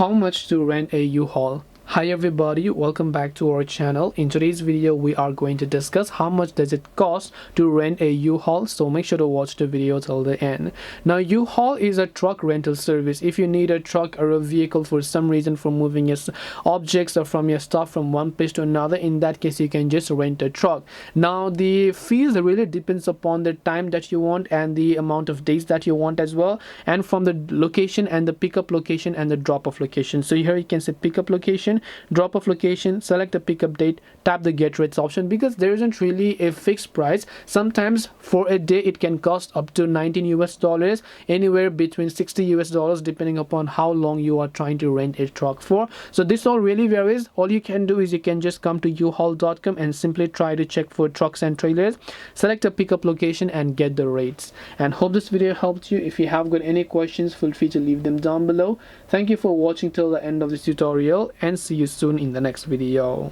How much to rent a U-Haul? Hi everybody, welcome back to our channel. In today's video we are going to discuss how much does it cost to rent a U-Haul, so make sure to watch the video till the end. Now U-Haul is a truck rental service. If you need a truck or a vehicle for some reason for moving your objects or from your stuff from one place to another, in that case you can just rent a truck. Now the fees really depends upon the time that you want and the amount of days that you want as well, and from the location and the pickup location and the drop off location. So here you can say pickup location, drop off location, select a pickup date, tap the get rates option, because there isn't really a fixed price. Sometimes for a day it can cost up to $19 US, anywhere between $60 US depending upon how long you are trying to rent a truck for. So this all really varies. All you can do is you can just come to uhaul.com and simply try to check for trucks and trailers, select a pickup location and get the rates. And hope this video helped you. If you have got any questions, feel free to leave them down below. Thank you for watching till the end of this tutorial, and see you soon in the next video.